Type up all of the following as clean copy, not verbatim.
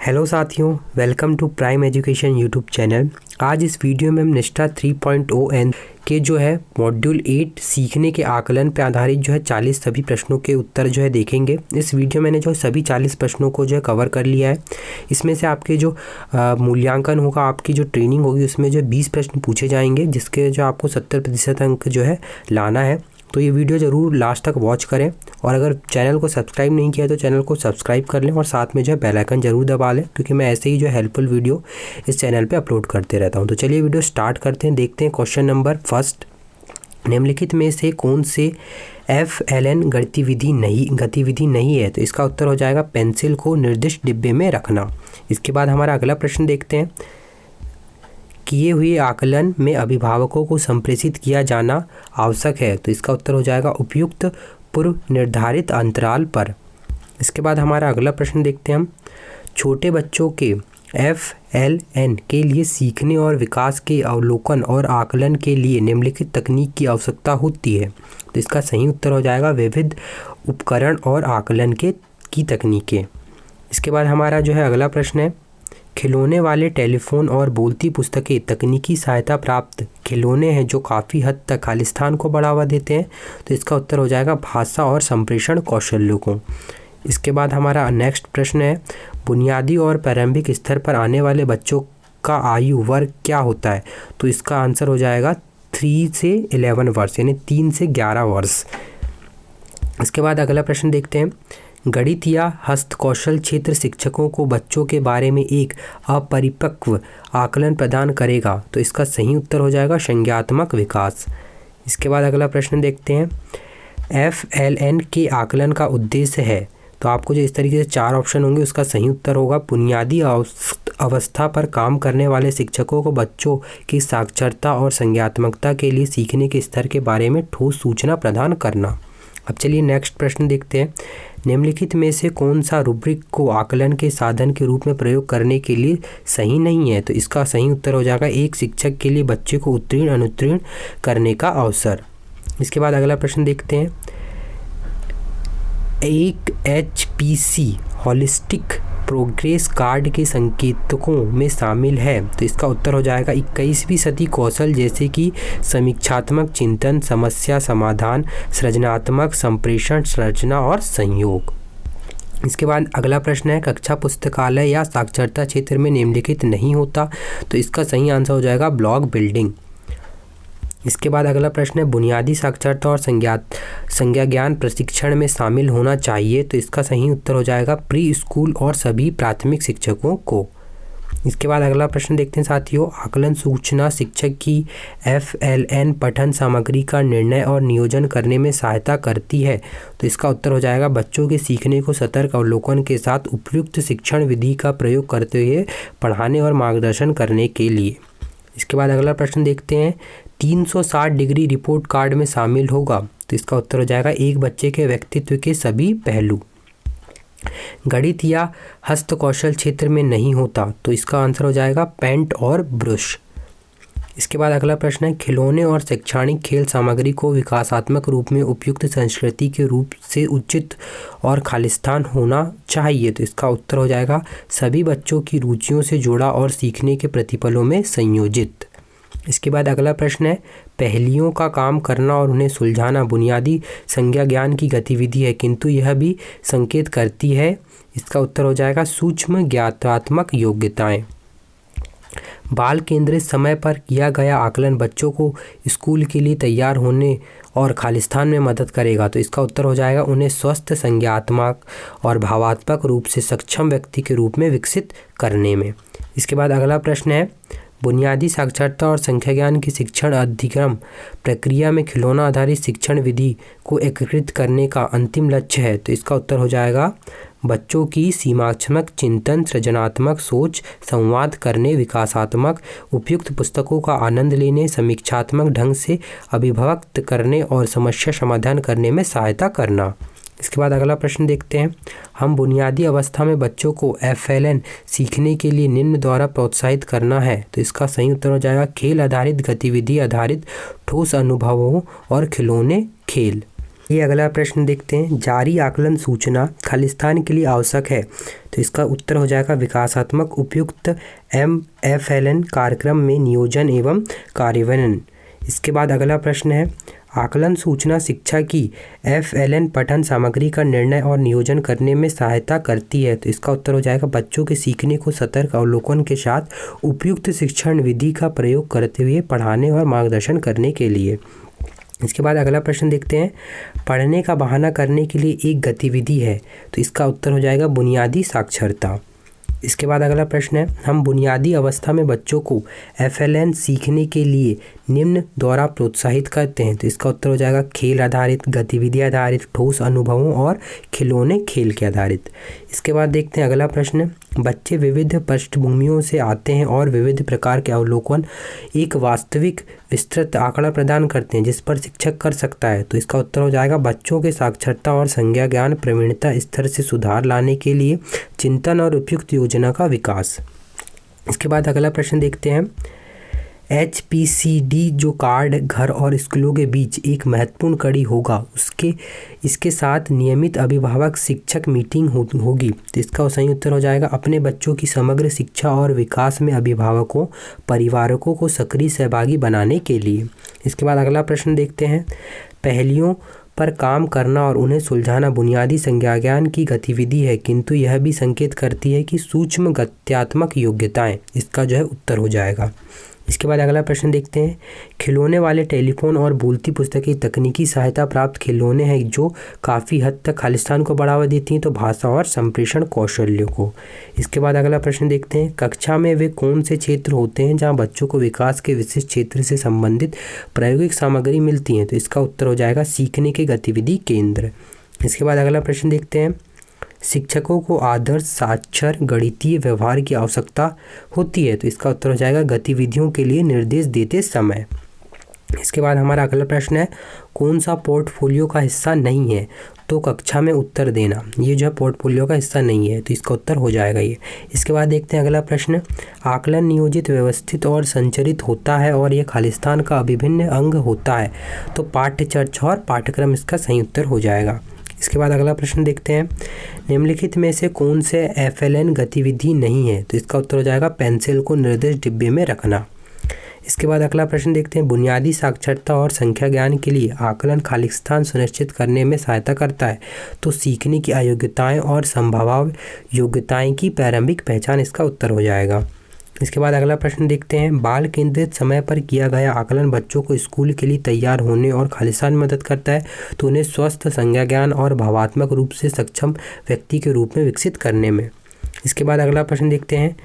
Hello साथियों, welcome to prime education YouTube channel. आज इस वीडियो में हम निष्ठा 3.0 एन के जो है मॉड्यूल 8 सीखने के आकलन पे आधारित जो है 40 सभी प्रश्नों के उत्तर जो है देखेंगे। इस वीडियो मैंने जो सभी 40 प्रश्नों को जो है कवर कर लिया है। इसमें से आपके जो मूल्यांकन होगा, आपकी जो ट्रेनिंग होगी, उसमें जो 20 प्रश्न पूछे जाएंगे, जिसके जो आपको 70% अंक जो है लाना है। तो ये वीडियो ज़रूर लास्ट तक वॉच करें, और अगर चैनल को सब्सक्राइब नहीं किया तो चैनल को सब्सक्राइब कर लें और साथ में जो है बेल आइकन ज़रूर दबा लें, क्योंकि मैं ऐसे ही जो हेल्पफुल वीडियो इस चैनल पे अपलोड करते रहता हूँ। तो चलिए वीडियो स्टार्ट करते हैं। देखते हैं क्वेश्चन नंबर फर्स्ट। निम्नलिखित में से कौन से FLN गतिविधि नहीं है? तो इसका उत्तर हो जाएगा पेंसिल को निर्दिष्ट डिब्बे में रखना। इसके बाद हमारा अगला प्रश्न देखते हैं। किए हुए आकलन में अभिभावकों को संप्रेषित किया जाना आवश्यक है। तो इसका उत्तर हो जाएगा उपयुक्त पूर्व निर्धारित अंतराल पर। इसके बाद हमारा अगला प्रश्न देखते हैं हम। छोटे बच्चों के FLN के लिए सीखने और विकास के अवलोकन और आकलन के लिए निम्नलिखित तकनीक की आवश्यकता होती है। तो इसका सही उत्तर हो जाएगा विविध उपकरण और आकलन की तकनीकें। इसके बाद हमारा जो है अगला प्रश्न है। खिलौने वाले टेलीफोन और बोलती पुस्तकें तकनीकी सहायता प्राप्त खिलौने हैं जो काफ़ी हद तक खालिस्तान को बढ़ावा देते हैं। तो इसका उत्तर हो जाएगा भाषा और संप्रेषण कौशल्यों को। इसके बाद हमारा नेक्स्ट प्रश्न है। बुनियादी और प्रारंभिक स्तर पर आने वाले बच्चों का आयु वर्ग क्या होता है? तो इसका आंसर हो जाएगा 3 से 11 वर्ष, यानी 3 से 11 वर्ष। इसके बाद अगला प्रश्न देखते हैं। गणित या हस्तकौशल क्षेत्र शिक्षकों को बच्चों के बारे में एक अपरिपक्व आकलन प्रदान करेगा। तो इसका सही उत्तर हो जाएगा संज्ञात्मक विकास। इसके बाद अगला प्रश्न देखते हैं। FLN के आकलन का उद्देश्य है। तो आपको जो इस तरीके से 4 ऑप्शन होंगे, उसका सही उत्तर होगा बुनियादी अवस्था पर काम करने वाले शिक्षकों को बच्चों की साक्षरता और संज्ञात्मकता के लिए सीखने के स्तर के बारे में ठोस सूचना प्रदान करना। अब चलिए नेक्स्ट प्रश्न देखते हैं। निम्नलिखित में से कौन सा रूब्रिक को आकलन के साधन के रूप में प्रयोग करने के लिए सही नहीं है? तो इसका सही उत्तर हो जाएगा एक शिक्षक के लिए बच्चे को उत्तीर्ण अनुत्तीर्ण करने का अवसर। इसके बाद अगला प्रश्न देखते हैं। एक HPC हॉलिस्टिक प्रोग्रेस कार्ड के संकेतकों में शामिल है। तो इसका उत्तर हो जाएगा 21वीं सदी कौशल, जैसे कि समीक्षात्मक चिंतन, समस्या समाधान, सृजनात्मक संप्रेषण, संरचना और संयोग। इसके बाद अगला प्रश्न है। कक्षा पुस्तकालय या साक्षरता क्षेत्र में निम्नलिखित नहीं होता। तो इसका सही आंसर हो जाएगा ब्लॉक बिल्डिंग। इसके बाद अगला प्रश्न है। बुनियादी साक्षरता और संज्ञा ज्ञान प्रशिक्षण में शामिल होना चाहिए। तो इसका सही उत्तर हो जाएगा प्री स्कूल और सभी प्राथमिक शिक्षकों को। इसके बाद अगला प्रश्न देखते हैं साथियों। आकलन सूचना शिक्षक की FLN पठन सामग्री का निर्णय और नियोजन करने में सहायता करती है। तो इसका उत्तर हो जाएगा बच्चों के सीखने को सतर्क अवलोकन के साथ उपयुक्त शिक्षण विधि का प्रयोग करते हुए पढ़ाने और मार्गदर्शन करने के लिए। इसके बाद अगला प्रश्न देखते हैं। 360 डिग्री रिपोर्ट कार्ड में शामिल होगा। तो इसका उत्तर हो जाएगा एक बच्चे के व्यक्तित्व के सभी पहलू। गणित या हस्तकौशल क्षेत्र में नहीं होता। तो इसका आंसर हो जाएगा पेंट और ब्रश। इसके बाद अगला प्रश्न है। खिलौने और शैक्षणिक खेल सामग्री को विकासात्मक रूप में उपयुक्त संस्कृति के रूप से उचित और खालिस्तान होना चाहिए। तो इसका उत्तर हो जाएगा सभी बच्चों की रुचियों से जुड़ा और सीखने के प्रतिफलों में संयोजित। इसके बाद अगला प्रश्न है। पहेलियों का काम करना और उन्हें सुलझाना बुनियादी संज्ञा ज्ञान की गतिविधि है, किंतु यह भी संकेत करती है। इसका उत्तर हो जाएगा सूक्ष्म ज्ञातात्मक योग्यताएं। बाल केंद्रित समय पर किया गया आकलन बच्चों को स्कूल के लिए तैयार होने और खालिस्तान में मदद करेगा। तो इसका उत्तर हो जाएगा उन्हें स्वस्थ संज्ञात्मक और भावात्मक रूप से सक्षम व्यक्ति के रूप में विकसित करने में। इसके बाद अगला प्रश्न है। बुनियादी साक्षरता और संख्या ज्ञान की शिक्षण अधिक्रम प्रक्रिया में खिलौना आधारित शिक्षण विधि को एकीकृत करने का अंतिम लक्ष्य है। तो इसका उत्तर हो जाएगा बच्चों की सीमात्मक चिंतन, सृजनात्मक सोच, संवाद करने, विकासात्मक उपयुक्त पुस्तकों का आनंद लेने, समीक्षात्मक ढंग से अभिव्यक्त करने और समस्या समाधान करने में सहायता करना। इसके बाद अगला प्रश्न देखते हैं। हम बुनियादी अवस्था में बच्चों को FLN सीखने के लिए निम्न द्वारा प्रोत्साहित करना है। तो इसका सही उत्तर हो जाएगा खेल आधारित, गतिविधि आधारित, ठोस अनुभवों और खिलौने खेल। ये अगला प्रश्न देखते हैं, जारी आकलन सूचना खालिस्तान के लिए आवश्यक है, तो इसका उत्तर हो जाएगा विकासात्मक उपयुक्त MFLN कार्यक्रम में नियोजन एवं कार्यान्वयन। इसके बाद अगला प्रश्न है, आकलन सूचना शिक्षा की FLN पठन सामग्री का निर्णय और नियोजन करने में सहायता करती है, तो इसका उत्तर हो जाएगा बच्चों के सीखने को सतर्क अवलोकन के साथ उपयुक्त शिक्षण विधि का प्रयोग करते हुए पढ़ाने और मार्गदर्शन करने के लिए। इसके बाद अगला प्रश्न देखते हैं, पढ़ने का बहाना करने के लिए एक गतिविधि है, तो इसका उत्तर हो जाएगा बुनियादी साक्षरता। इसके बाद अगला प्रश्न है, हम बुनियादी अवस्था में बच्चों को FLN सीखने के लिए निम्न द्वारा प्रोत्साहित करते हैं, तो इसका उत्तर हो जाएगा खेल आधारित, गतिविधि आधारित, ठोस अनुभवों और खिलौने खेल के आधारित। इसके बाद देखते हैं अगला प्रश्न, बच्चे विविध पृष्ठभूमियों से आते हैं और विविध प्रकार के अवलोकन एक वास्तविक विस्तृत आंकड़ा प्रदान करते हैं जिस पर शिक्षक कर सकता है, तो इसका उत्तर हो जाएगा बच्चों के साक्षरता और संज्ञा ज्ञान प्रवीणता स्तर से सुधार लाने के लिए चिंतन और उपयुक्त योजना का विकास। इसके बाद अगला प्रश्न देखते हैं, HPCD जो कार्ड घर और स्कूलों के बीच एक महत्वपूर्ण कड़ी होगा, इसके साथ नियमित अभिभावक शिक्षक मीटिंग होगी, तो इसका सही उत्तर हो जाएगा अपने बच्चों की समग्र शिक्षा और विकास में अभिभावकों परिवारकों को सक्रिय सहभागी बनाने के लिए। इसके बाद अगला प्रश्न देखते हैं, पहेलियों पर काम करना और उन्हें सुलझाना बुनियादी संज्ञा ज्ञान की गतिविधि है, किंतु यह भी संकेत करती है कि सूक्ष्म गत्यात्मक योग्यताएं, इसका जो है उत्तर हो जाएगा। इसके बाद अगला प्रश्न देखते हैं, खिलौने वाले टेलीफोन और बोलती पुस्तकें तकनीकी सहायता प्राप्त खिलौने हैं जो काफ़ी हद तक खालिस्तान को बढ़ावा देती हैं, तो भाषा और संप्रेषण कौशल्यों को। इसके बाद अगला प्रश्न देखते हैं, कक्षा में वे कौन से क्षेत्र होते हैं जहां बच्चों को विकास के विशिष्ट क्षेत्र से संबंधित प्रायोगिक सामग्री मिलती हैं, तो इसका उत्तर हो जाएगा सीखने के गतिविधि केंद्र। इसके बाद अगला प्रश्न देखते हैं, शिक्षकों को आदर्श साक्षर गणितीय व्यवहार की आवश्यकता होती है, तो इसका उत्तर हो जाएगा गतिविधियों के लिए निर्देश देते समय। इसके बाद हमारा अगला प्रश्न है, कौन सा पोर्टफोलियो का हिस्सा नहीं है, तो कक्षा में उत्तर देना, ये जो है पोर्टफोलियो का हिस्सा नहीं है, तो इसका उत्तर हो जाएगा ये। इसके बाद देखते हैं अगला प्रश्न, आकलन नियोजित व्यवस्थित और संचरित होता है और यह खालिस्तान का अभिन्न अंग होता है, तो पाठ्य चर्चा और पाठ्यक्रम इसका सही उत्तर हो जाएगा। इसके बाद अगला प्रश्न देखते हैं, निम्नलिखित में से कौन से FLN गतिविधि नहीं है, तो इसका उत्तर हो जाएगा पेंसिल को निर्देश डिब्बे में रखना। इसके बाद अगला प्रश्न देखते हैं, बुनियादी साक्षरता और संख्या ज्ञान के लिए आकलन खालिस्तान सुनिश्चित करने में सहायता करता है, तो सीखने की अयोग्यताएं और संभाव्य योग्यताएं की प्रारंभिक पहचान, इसका उत्तर हो जाएगा। इसके बाद अगला प्रश्न देखते हैं, बाल केंद्रित समय पर किया गया आकलन बच्चों को स्कूल के लिए तैयार होने और खालिस्तान में मदद करता है, तो उन्हें स्वस्थ संज्ञा ज्ञान और भावात्मक रूप से सक्षम व्यक्ति के रूप में विकसित करने में। इसके बाद अगला प्रश्न देखते हैं,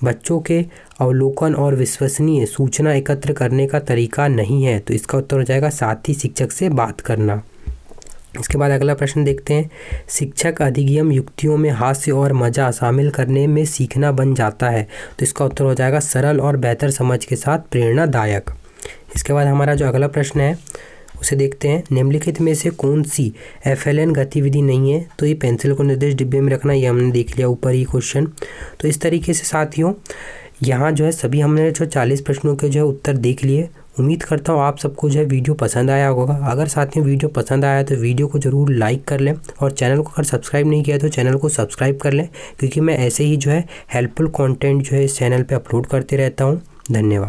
बच्चों के अवलोकन और विश्वसनीय सूचना एकत्र करने का तरीका नहीं है, तो इसका उत्तर हो जाएगा साथी शिक्षक से बात करना। इसके बाद अगला प्रश्न देखते हैं, शिक्षक अधिगम युक्तियों में हास्य और मज़ा शामिल करने में सीखना बन जाता है, तो इसका उत्तर हो जाएगा सरल और बेहतर समझ के साथ प्रेरणादायक। इसके बाद हमारा जो अगला प्रश्न है उसे देखते हैं, निम्नलिखित में से कौन सी FLN गतिविधि नहीं है, तो ये पेंसिल को निर्देश डिब्बे में रखना, ये हमने देख लिया ऊपर ही क्वेश्चन। तो इस तरीके से साथियों यहाँ जो है सभी हमने जो 40 प्रश्नों के जो है उत्तर देख लिए। उम्मीद करता हूँ आप सबको जो है वीडियो पसंद आया होगा। अगर साथियों वीडियो पसंद आया तो वीडियो को ज़रूर लाइक कर लें और चैनल को अगर सब्सक्राइब नहीं किया तो चैनल को सब्सक्राइब कर लें, क्योंकि मैं ऐसे ही जो है हेल्पफुल कंटेंट जो है इस चैनल पे अपलोड करते रहता हूँ। धन्यवाद।